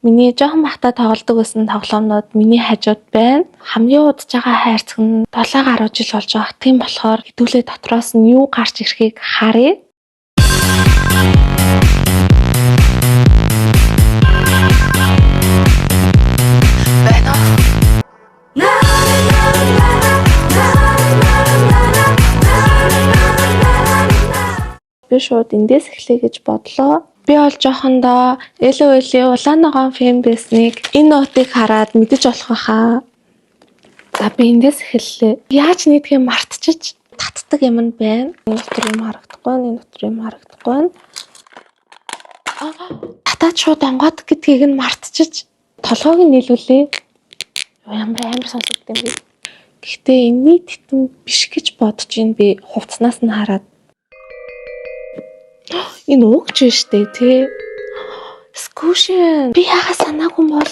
Миний жоохон бахта тоглодог байсан тоглоомнууд миний хажууд байна. Хамгийн удаж байгаа хайрцаг нь 7-10 жил болж байгаа. Тийм болохоор хэдүүлээ дотроос нь юу гарч ирэхийг харъя. Би шууд эндээс эхлэе гэж бодлоо. Би бол жоохондоо LOL-ийн улаан ногоон фэм байсныг энэ нотыг хараад мэдэж болох байхаа. За би эндээс эхэллээ. Яаж нэгдгийг мартчих татдаг юм байна. Энэ дотор юм харагдахгүй. Татаад шууд онгоод гэдгийг нь мартчих. Толгойг нь нийлүүлээ. Ямар сонсогдсон юм бэ? Гэхдээ энэний титэм биш гэж бодож ин би хувцснаас нь хараад энэ уугч штэ тий. Скушин би яхаа санаагүй бол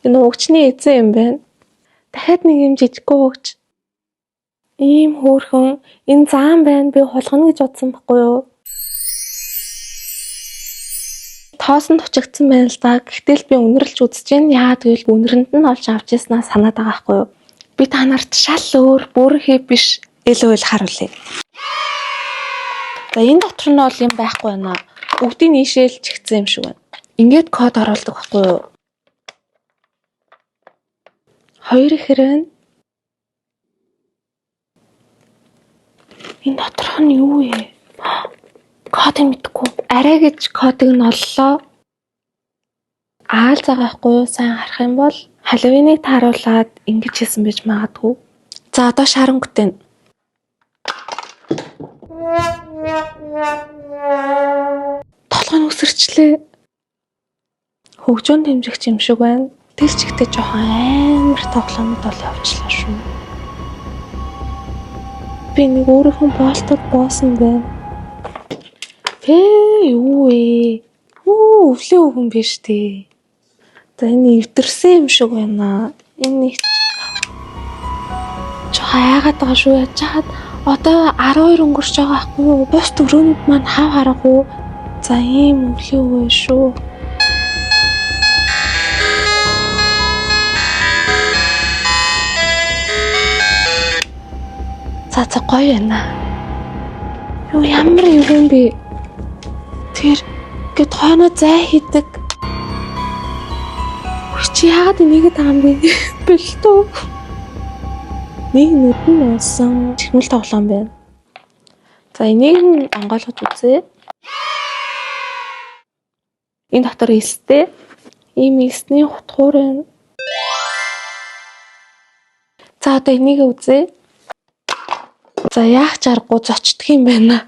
энэ уугчны эзэн юм байна. Дахиад нэг юм жижиг уугч. Ийм хөөрхөн энэ заан байна. Би хулгана гэж бодсон байхгүй юу? Тоосон тучигдсан байна л да. Гэтэл би үнэрлж үзэж байна. Яагаад гэвэл үнэрэнд нь олж авч яснаа санаад байгаа байхгүй юу? Би та нарт шал өөр бүр хэв биш LOL харуулъя. За энэ дотор нь бол юм байхгүй байна. Бүгдийг нийшээл чигцсэн юм шиг байна. Ингээд код оруулдаг байхгүй юу? 2 ихрэн. Энэ доторх нь юу вэ? Кодыг мэдгүй. Арай гэж кодыг нь оллоо. Аал заагаахгүй юу? Сайн харах юм бол Halloween-ыг тааруулаад ингэж хийсэн байж магадгүй. За одоо шарангутай. Толгой нь үсэрчлээ. Хөгжөөн дэмжигч юм шиг байна. Тэр ч ихтэй жоохон амар тоглоомд бол явчлаа шүү. Би нэг өөрийнхөө болтод боосон байна. Юу вэ? Өвлөө өвгөн биш дээ. За энэ эвдэрсэн юм шиг байна. Энэ нэг жоохон айгаад байгаа шүү. Яжгаад одоо 12 өнгөрч байгаа хгүй юу? Бус төрөөнд маань хав харахгүй. За ийм өвлөө өвөө шүү. За гоё байна. Юу ямар юм бэ? Тэр гэт хойноо зай хийдэг. Чи яагаад энийг таам бэ? Бэлтөө. Нэг нүд нь унсан чихмэл тоглоом байна. За энийг нь онгойлгож үзье. Энэ дотор эстэй. Ийм эсний хутгуур байна. За одоо энийг үзье. За яах чаргагүй зочдөг юм байна.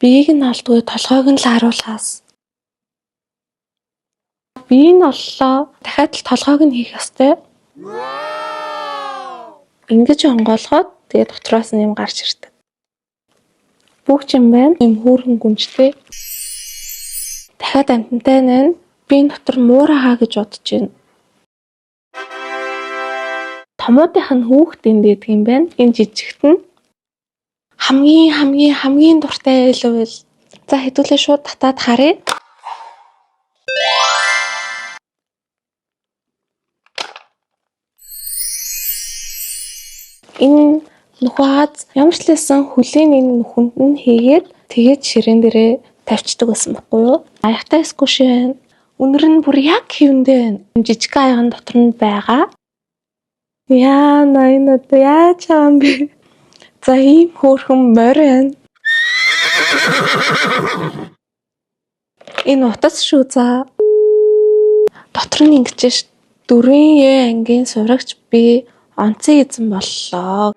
Биеийг нь алдгүй толгойг нь л харуулхаас. Би нь оллоо. Дахиад л толгойг нь хийх ёстой. Ингэж онгойлгоод тэгээ дотроос нь юм гарч ирдэг. Бүгч юм байна. Юм хөөрхөн гүнжтэй. Дахиад амтантай нэ. Би энэ дотор муурахаа гэж бодож байна. Томоотынх нь хүүхдийн дэдэг юм байна. Энэ жижигт нь хамгийн дуртай LOL. За хэдүүлээ шууд татаад харъя. Энэ нөхөөс ямар ч лсэн хүлийн энэ нүхэнд нь хийгээд тэгээд ширээн дээрээ тавьчихдаг байсан байхгүй юу? Аяхтай скуши байна. Үнэр нь бүр яг хэвэндээ байна. Жижиг аяган дотор нь байгаа. Яа энэ одоо яаж байгаа юм бэ? За ийм хөөрхөн морь байна. Энэ утас шүү за. Дотор нь ингэж ш 4 ангийн сурагч би онцгой эзэн боллоо.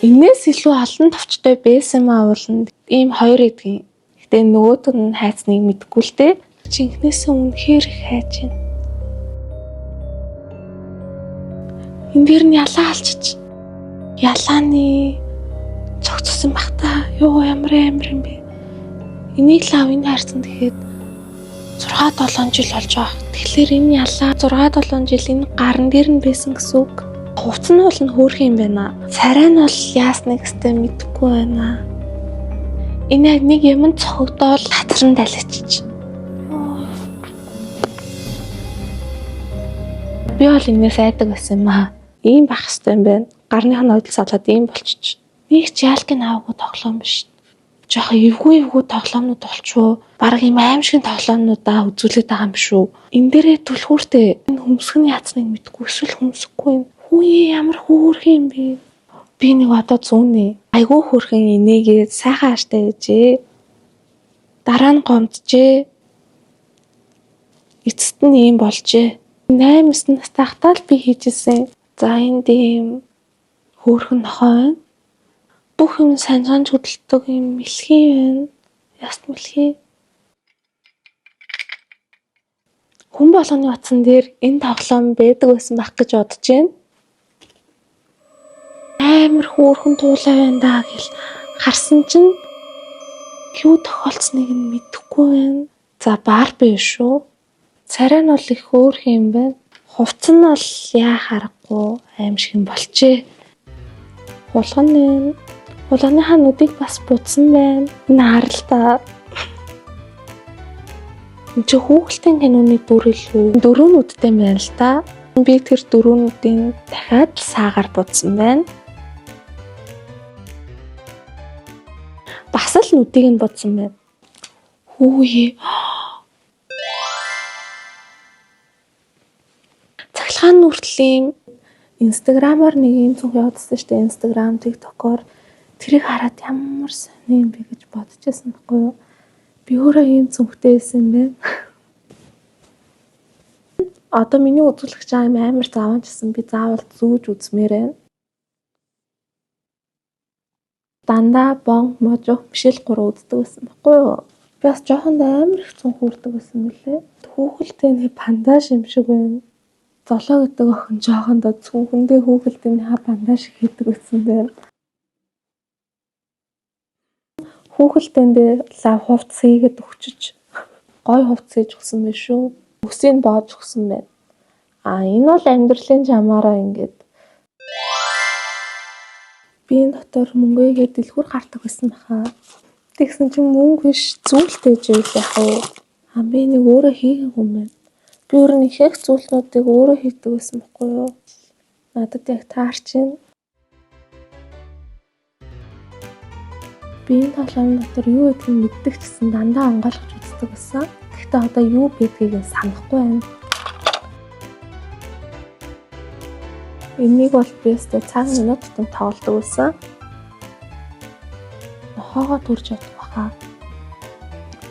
Инээс илүү олон товчтой байсан ууланд ийм 2 эдгийн. Гэтэ нөгөөд нь хайцныг мэдгүй л дээ. Чинхнээсээ үнэхээр их хайж байна. Энэ дэр нь ялаа алчиж. Ялааны цогцсон бах та. Юу ямар юм бэ? Энийг л авын хайрцан тэгэхэд 6-7 жил болж байгаа. Тэгэхээр энэ ялаа 6-7 жил энэ гарн дээр нь байсан гэсэн үг. Хувц нь бол нь хөөрх юм байна. Царай нь бол яасныг гэстэй мэдэхгүй байна. Энэ нэг юм цогдоод татран даличиж. Би бол энэс айдаг байсан юм аа. Ийм байх хэрэгтэй юм байна. Гарных нь ойдол салаад ийм болчих. Нэг ч яалкын аваагүй тоглоом биш. Жохо эвгүй тоглоомнууд болчихоо. Бараг ийм аимшигын тоглоомнуудаа үзүүлээд байгаа юм шүү. Энэ дээрээ түлхүүртэй энэ хөмсгөний яцныг мэдгүй эсвэл хөмсөхгүй юм. Хүүе ямар хөөрхөн юм бэ? Би нэг одоо зүүнээ. Айгүй хөөрхөн инээгээ сайхан ааштай ээжээ. Дараа нь гомджээ. Эцэст нь ийм болжээ. 8-9 настай хатаа л би хийжсэн. За энэ дэм хөөрхөн нохой байна. Бүх юм санджаанч хөдөлдөг юм мэлхий байна. Яст мэлхий. Хүн болгоны утсан дээр энэ тоглоом байдаг байсан байх гэж бодож байна. Амар хөөрхөн туулаа байна даа гэл харсан чинь юу тохиолдсныг нь мэдэхгүй байна. За Барби шүү. Царай нь бол их хөөрхөн юм байна. Хувц нь бол яа харахгүй аимшиг юм болчээ. Хулганы нүдийг бас буцсан байна. Энэ харал та. Энд чи хүүхэлдэйн киноны дүр илүү. Дөрөөнүүдтэй байна л та. Би тэр дөрөөнүүдийн дахиад саагаар буцсан байна. Бас л нүдийг нь буцсан байна. Хүүе. Цахилгаан нүртлийн Инстаграмаар нэг юм зүг явуулсан шүү дээ. Инстаграм, TikTok-оор тэрийг хараад ямар сони юм бэ гэж бодчихсон байхгүй юу? Би өөрөө ийм зүгтэй байсан юм байна. Одоо миний үзүүлэгч амар зааванчсан. Би заавал зүүж үзмээр байна. Дандаа бон можо бишэл 3 үздэг байсан байхгүй юу? Би бас жоохон амар их цун хүүрдэг байсан мөлий. Хүүхэлтэй нэг бандаж юм шиг байна. Золоо гэдэг охин жоохондоо цүнхэндээ хүүхэлдэйний бандаж хийдэг байсан байна. Хүүхэлдэйндээ лав хувц хийгээд өгчөж гой хувц хийж өгсөн байх шүү. Өсийг боож өгсөн байна. Энэ бол амьдралын жамаараа ингээд би энэ дотор мөнгөйгээ дэлгүр гардаг байсан баха. Тэгсэн чинь мөнгө биш зүйлтэй жийл яах вэ? Би нэг өөрөө хийгээгүй юм байна. Би өөр нэг их зүйлнүүдийг өөрөө хийдэг байсан байхгүй юу? Надад яг таарч байна. Би энэ тоглоом дотор юу гэдгийг мэддэг гэсэн дандаа онгойлгож үздэг байсан. Гэхдээ одоо юу гэдгийг санахгүй байна. Энийг бол би өстө цаг минут тутам тоглодог байсан. Нохоогоо төрж яддаг баха.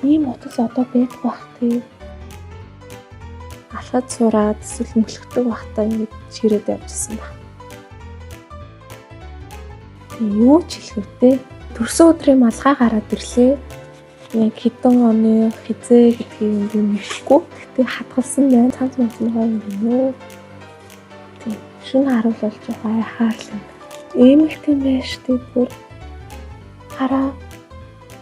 Ийм утас одоо байдаг бах тий. Алхад сураад эсвэл мөлхдөг бахтаа ингэж ширээд явжсэн баг. Юу ч хэлэх вүтэй. Төрсөн өдрийн малгай гараад ирлээ. Яг хэдэн оны хизээ гэдгийг би мэдэхгүй. Гэтэ хатгалсан байна. Цанц мөсний юм байна. Тийм. Шүн харуулж байгаа хаарлаа. Эмэгтэй байж тий бүр хараа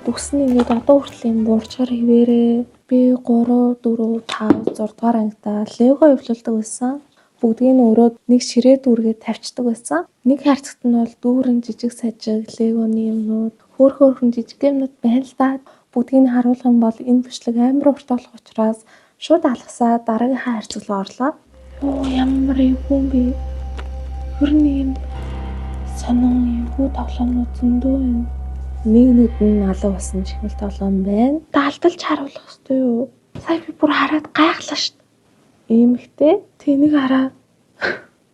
төгсний нэг одоо хүртэл юм буурчгаар хിവэрээ. Би 3, 4, 5, 6 дугаар ангидаа лего эвлүүлдэг байсан. Бүгдийг нь өрөөд нэг ширээ дүүргээд тавьчихдаг байсан. Нэг харцагт нь бол дүүрэн жижиг сажиг легоны юмнууд, хөөрхөн жижиг юмнууд байна л да. Бүгдийг нь харуулах юм бол энэ бичлэг амар урт болох учраас шууд алгасаа дараагийнхаа харцаг руу орлоо. Ямар юм бэ? Хөрний юм сонин юу тоглоомнууд зөндөө байна. Нэг нүд нь алга болсон чихмэл тоглоом байна. Далдалж харуулах хэрэгтэй юу? Сая би бүр хараад гайхлаа шүү дээ. Эмэгтэй тэнийг хараад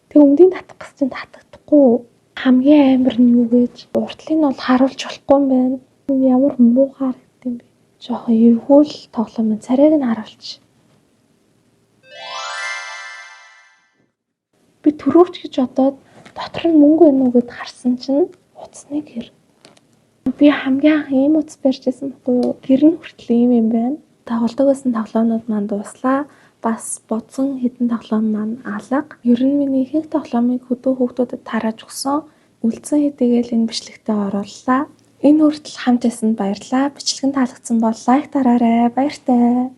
тэг өмдийн татах гэж чинь татагдахгүй. Хамгийн амар нь юу гэж уртлыг нь бол харуулж болохгүй юм байна. Ямар муу харагдсан юм бэ? Жохон эвгүүл тоглоом нь царайг нь харуулж. Би төрөвч гэж бодоод дотор нь мөнгө байна уу гэд харсан чинь утасны гэр. Би хамгийн анх ийм утас барьж байсан байхгүй юу? Гэр нь хүртэл ийм юм байна. Тоглодог байсан тоглоомнууд маань дуслаа. Бас бодсон хэдэн тоглоом маань алга. Ер нь миний ихэнх тоглоомыг хөдөө хүүхдүүдэд тарааж өгсөн. Үлдсэн хэдийгээл энэ бичлэгтээ орууллаа. Энэ хүртэл хамт байсанд баярлалаа. Бичлэг нь таалагдсан бол лайк дараарай. Баяртай.